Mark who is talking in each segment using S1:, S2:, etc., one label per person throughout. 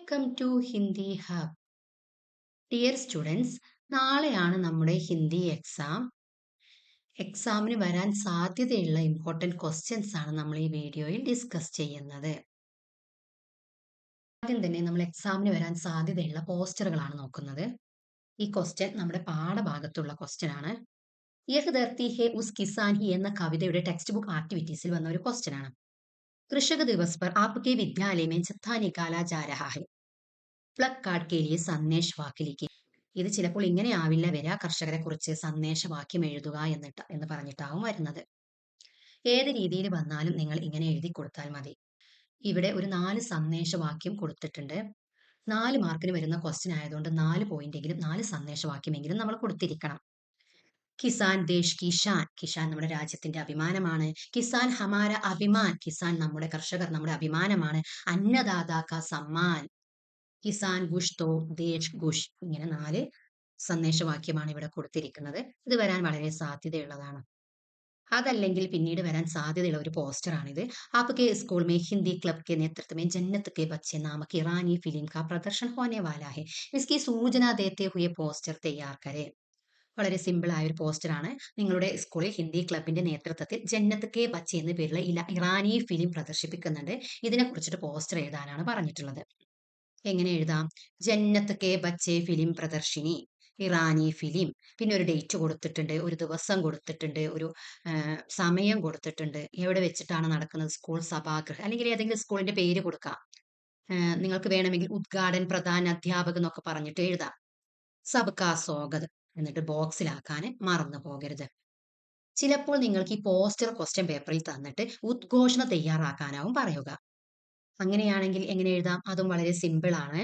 S1: Welcome to Hindi hub. Dear students, നാളെയാണ് നമ്മുടെ ഹിന്ദി എക്സാമിന് വരാൻ സാധ്യതയുള്ള ഇമ്പോർട്ടൻറ്റ് ക്വസ്റ്റ്യൻസ് ആണ് നമ്മൾ ഈ വീഡിയോയിൽ ഡിസ്കസ് ചെയ്യുന്നത്. ആദ്യം തന്നെ നമ്മൾ എക്സാമിന് വരാൻ സാധ്യതയുള്ള പോസ്റ്ററുകളാണ് നോക്കുന്നത്. ഈ ക്വസ്റ്റ്യൻ നമ്മുടെ പാഠഭാഗത്തുള്ള ക്വസ്റ്റ്യൻ ആണ്. യഹ് ധർത്തി ഹെ ഉസ് കിസാൻ ഹി എന്ന കവിതയുടെ ടെക്സ്റ്റ് ബുക്ക് ആക്ടിവിറ്റീസിൽ വന്ന ഒരു ക്വസ്റ്റ്യൻ ആണ്. കൃഷക ദിവസ് पर आपके विद्यालय में जत्था निकाला जा रहा है, പ്ലഗ് കാർഡ് കെ ലിയെ സന്ദേശ് വാക്ക് ലിഖിए. ഇത് ചിലപ്പോൾ ഇങ്ങനെ ആവില്ല വരിക, കർഷകരെ കുറിച്ച് സന്ദേശവാക്യം എഴുതുക എന്ന് പറഞ്ഞിട്ടാവും വരുന്നത്. ഏത് രീതിയിൽ വന്നാലും നിങ്ങൾ ഇങ്ങനെ എഴുതി കൊടുത്താൽ മതി. ഇവിടെ ഒരു 4 സന്ദേശവാക്യം കൊടുത്തിട്ടുണ്ട്. 4 മാർക്കിന് വരുന്ന ക്വസ്റ്റ്യൻ ആയതുകൊണ്ട് 4 പോയിന്റ് എങ്കിലും 4 സന്ദേശവാക്യമെങ്കിലും നമ്മൾ കൊടുത്തിരിക്കണം. കിസാൻ ദേശ് കി ഷാൻ, കിസാൻ നമ്മുടെ രാജ്യത്തിന്റെ അഭിമാനമാണ്. കിസാൻ ഹമാര അഭിമാൻ, കിസാൻ നമ്മുടെ കർഷകർ നമ്മുടെ അഭിമാനമാണ്. അന്നദാതാ കാ സമ്മാൻ, കിസാൻ ഗുഷ് തോ ദേശ് ഗുഷ്. ഇങ്ങനെ 4 സന്ദേശവാക്യമാണ് ഇവിടെ കൊടുത്തിരിക്കുന്നത്. ഇത് വരാൻ വളരെ സാധ്യതയുള്ളതാണ്. അതല്ലെങ്കിൽ പിന്നീട് വരാൻ സാധ്യതയുള്ള ഒരു പോസ്റ്ററാണിത്. आपके स्कूल में हिंदी क्लब के नेतृत्व में जन्नत के बच्चे नामक ईरानी फिल्म का प्रदर्शन होने वाला है, इसकी सूचना देते हुए പോസ്റ്റർ തയ്യാർ കരെ. വളരെ സിമ്പിൾ ആയ ഒരു പോസ്റ്ററാണ്. നിങ്ങളുടെ സ്കൂളിൽ ഹിന്ദി ക്ലബിന്റെ നേതൃത്വത്തിൽ ജന്നത്ത് കെ ബച്ചെ എന്ന പേരുള്ള ഇറാനി ഫിലിം പ്രദർശിപ്പിക്കുന്നുണ്ട്. ഇതിനെ കുറിച്ചിട്ട് പോസ്റ്റർ എഴുതാനാണ് പറഞ്ഞിട്ടുള്ളത്. എങ്ങനെ എഴുതാം? ജന്നത്ത് കെ ബച്ചെ ഫിലിം പ്രദർശിനി, ഇറാനി ഫിലിം. പിന്നെ ഒരു ഡേറ്റ് കൊടുത്തിട്ടുണ്ട്, ഒരു ദിവസം കൊടുത്തിട്ടുണ്ട്, ഒരു സമയം കൊടുത്തിട്ടുണ്ട്. എവിടെ വെച്ചിട്ടാണ് നടക്കുന്നത്? സ്കൂൾ സഭാഗൃഹ, അല്ലെങ്കിൽ ഏതെങ്കിലും സ്കൂളിന്റെ പേര് കൊടുക്കാം. നിങ്ങൾക്ക് വേണമെങ്കിൽ ഉദ്ഘാടൻ പ്രധാന അധ്യാപകൻ എന്നൊക്കെ പറഞ്ഞിട്ട് എഴുതാം. സബ്കാ സ്വാഗത് എന്നിട്ട് ബോക്സിലാക്കാൻ മറന്നു പോകരുത്. ചിലപ്പോൾ നിങ്ങൾക്ക് ഈ പോസ്റ്റർ ക്വസ്റ്റ്യൻ പേപ്പറിൽ തന്നിട്ട് ഉദ്ഘോഷണം തയ്യാറാക്കാനാവും പറയുക. അങ്ങനെയാണെങ്കിൽ എങ്ങനെ എഴുതാം? അതും വളരെ സിമ്പിൾ ആണ്.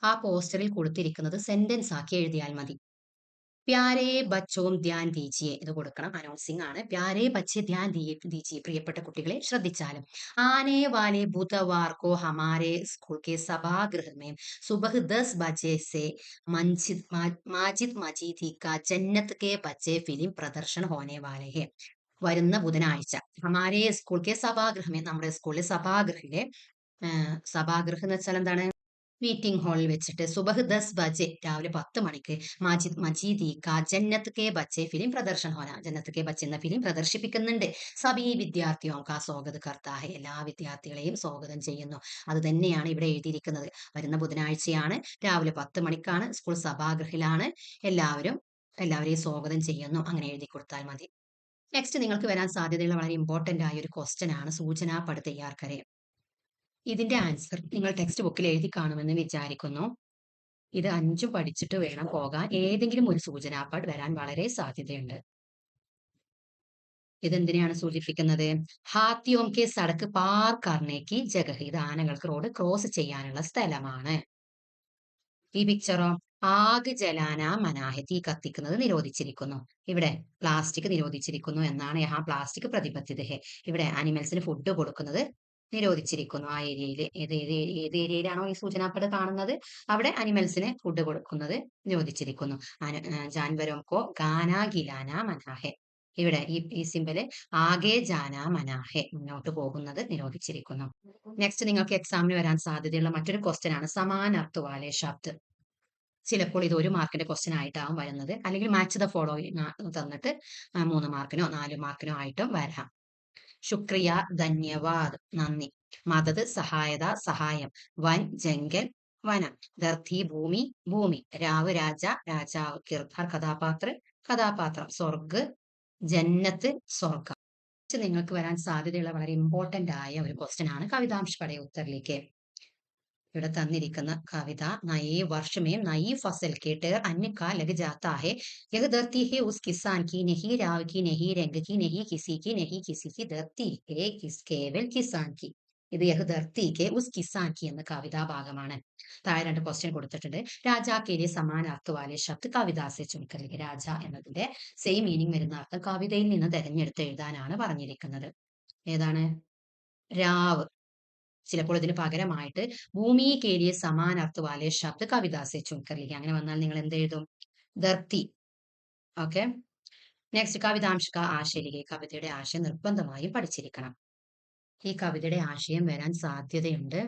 S1: ആ പോസ്റ്ററിൽ കൊടുത്തിരിക്കുന്നത് സെന്റൻസ് ആക്കി എഴുതിയാൽ മതി. പ്യാരേ ബച്ചോം ധ്യാൻ ദീജിയെ, ഇത് കൊടുക്കണം, അനൗൺസിംഗ് ആണ്. പ്യാരേ ബച്ചെ ധ്യാൻ ദീജിയെ, പ്രിയപ്പെട്ട കുട്ടികളെ ശ്രദ്ധിച്ചാലും. ആനെ വാലെ ബുധവാർ കോ ഹമാരെ സ്കൂൾ കെ സഭാഗൃഹ में सुबह 10 बजे से माजिद मजीदी का जन्नत के बच्चे फिल्म प्रदर्शन होने वाले हैं. വരുന്ന ബുധനാഴ്ച ഹമാരെ സ്കൂൾ കെ സഭാഗൃഹമേ, നമ്മുടെ സ്കൂളിലെ സഭാഗൃഹിലെ, സഭാഗൃഹം എന്ന് വെച്ചാൽ എന്താണ്? മീറ്റിംഗ് ഹാളിൽ വെച്ചിട്ട് സുബഹ് 10 ബജെ, രാവിലെ 10 മണിക്ക് മാജിദ് മജീദി കാ ജന്നത്ത് കെ ബച്ചെ ഫിലിം പ്രദർശൻ ഹോന, ജന്നത്ത് കെ ബച്ചെ എന്ന ഫിലിം പ്രദർശിപ്പിക്കുന്നുണ്ട്. സബി വിദ്യാർത്ഥിയോ കാ സ്വാഗത് കർത്താ ഹെ, എല്ലാ വിദ്യാർത്ഥികളെയും സ്വാഗതം ചെയ്യുന്നു. അത് തന്നെയാണ് ഇവിടെ എഴുതിയിരിക്കുന്നത്. വരുന്ന ബുധനാഴ്ചയാണ്, രാവിലെ 10 മണിക്കാണ്, സ്കൂൾ സഭാഗൃഹിലാണ്. എല്ലാവരെയും സ്വാഗതം ചെയ്യുന്നു. അങ്ങനെ എഴുതി കൊടുത്താൽ മതി. നെക്സ്റ്റ് നിങ്ങൾക്ക് വരാൻ സാധ്യതയുള്ള വളരെ ഇമ്പോർട്ടന്റ് ആയ ഒരു ക്വസ്റ്റ്യൻ ആണ് സൂചനാ പട് തയ്യാർ കരെ. ഇതിന്റെ ആൻസർ നിങ്ങൾ ടെക്സ്റ്റ് ബുക്കിൽ എഴുതി കാണുമെന്ന് വിചാരിക്കുന്നു. ഇത് 5 പഠിച്ചിട്ട് വേണം പോകാൻ. ഏതെങ്കിലും ഒരു സൂചനാപാഠ് വരാൻ വളരെ സാധ്യതയുണ്ട്. ഇതെന്തിനെയാണ് സൂചിപ്പിക്കുന്നത്? ഹാത്തിയോം കെ സടക്ക് പാർ കർണേക്ക് ജഗഹ്, ഇത് ആനകൾക്ക് റോഡ് ക്രോസ് ചെയ്യാനുള്ള സ്ഥലമാണ്. ഈ പിക്ചറോ? ആഗ് ജലാന മനാഹെ, തീ കത്തിക്കുന്നത് നിരോധിച്ചിരിക്കുന്നു. ഇവിടെ പ്ലാസ്റ്റിക് നിരോധിച്ചിരിക്കുന്നു എന്നാണ്. യഹാ പ്ലാസ്റ്റിക് പ്രതിബദ്ധിത ഹെ, ഇവിടെ ആനിമൽസിന് ഫുഡ് കൊടുക്കുന്നത് നിരോധിച്ചിരിക്കുന്നു. ആ ഏരിയയിൽ ഏത് ഏരിയയിലാണോ ഈ സൂചനാപട് കാണുന്നത് അവിടെ അനിമൽസിന് ഫുഡ് കൊടുക്കുന്നത് നിരോധിച്ചിരിക്കുന്നു. ജാൻവരോം കോ ഗാന ഗിലാന മനാഹെ, ഇവിടെ ഈ സിമ്പല് ആകെ ജാന മനാഹെ, മുന്നോട്ട് പോകുന്നത് നിരോധിച്ചിരിക്കുന്നു. നെക്സ്റ്റ് നിങ്ങൾക്ക് എക്സാമിന് വരാൻ സാധ്യതയുള്ള മറ്റൊരു ക്വസ്റ്റ്യൻ ആണ് സമാനർത്ഥ വാലെ ശബ്ദ്. ചിലപ്പോൾ ഇത് 1 മാർക്കിന്റെ ക്വസ്റ്റ്യൻ ആയിട്ടാവും വരുന്നത്, അല്ലെങ്കിൽ മാച്ച് ദ ഫോളോയിങ് തന്നിട്ട് 3 മാർക്കിനോ 4 മാർക്കിനോ ആയിട്ടും വരാം. ശുക്രിയ, ധന്യവാദ്, നന്ദി. മദത്, സഹായത, സഹായം. വൻ, ജംഗൽ, വനം. ധർത്തി, ഭൂമി, ഭൂമി. രാവ്, രാജ, രാജാവ്. കിർദാർ, കഥാപാത്രം. സ്വർഗ്, ജന്നത്ത്, സ്വർഗം. നിങ്ങൾക്ക് വരാൻ സാധ്യതയുള്ള വളരെ ഇമ്പോർട്ടന്റ് ആയ ഒരു ക്വസ്റ്റ്യൻ ആണ് കവിതാംശ് പടേ ഉത്തറിലേക്ക്. ഇവിടെ തന്നിരിക്കുന്ന കവിത നയേ വർഷ में नई फसल के टेर अन्य का लग जाता है, यह धरती है उस किसान की नहीं, राव की नहीं, रंग की नहीं, किसी की नहीं, किसी की धरती है केवल किसान की. ഇത് യഹ് ധർത്തി കെ ഉസ് കിസാൻ കി എന്ന കവിതാ ഭാഗമാണ്. താഴെ 2 ക്വസ്റ്റ്യൻ കൊടുത്തിട്ടുണ്ട്. രാജാ കെ സമാനാർത്ഥ വാലെ ശബ്ദ് കവിതാ സെ ചുൻകർ ലിഖിए. രാജ എന്നതിന്റെ സെയിം മീനിങ് വരുന്ന അർത്ഥം കവിതയിൽ നിന്ന് തെരഞ്ഞെടുത്ത് എഴുതാനാണ് പറഞ്ഞിരിക്കുന്നത്. ഏതാണ്? രാവ്. ചിലപ്പോൾ ഇതിന് പകരമായിട്ട് ഭൂമി കേലിയ സമാനാർത്ഥ വാലെ ശബ്ദ കവിതാ സെ ചുൻകർ ലിഖിए. അങ്ങനെ വന്നാൽ നിങ്ങൾ എന്ത് എഴുതും? ധർത്തി. ഓക്കെ. നെക്സ്റ്റ് കവിതാംശ കാ ആശയ ലിഖിए. കവിതയുടെ ആശയം നിർബന്ധമായും പഠിച്ചിരിക്കണം. ഈ കവിതയുടെ ആശയം വരാൻ സാധ്യതയുണ്ട്.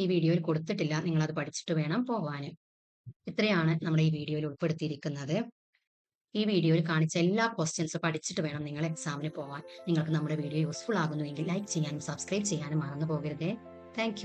S1: ഈ വീഡിയോയിൽ കൊടുത്തിട്ടില്ല. നിങ്ങളത് പഠിച്ചിട്ട് വേണം പോവാന്. ഇത്രയാണ് നമ്മുടെ ഈ വീഡിയോയിൽ ഉൾപ്പെടുത്തിയിരിക്കുന്നത്. ഈ വീഡിയോയിൽ കാണിച്ച എല്ലാ ക്വസ്റ്റ്യൻസ് പഠിച്ചിട്ട് വേണം നിങ്ങൾ എക്സാമിന് പോവാൻ. നിങ്ങൾക്ക് നമ്മുടെ വീഡിയോ യൂസ്ഫുൾ ആകുന്നുവെങ്കിൽ ലൈക്ക് ചെയ്യാനും സബ്സ്ക്രൈബ് ചെയ്യാനും മറന്നു പോകരുതേ. താങ്ക്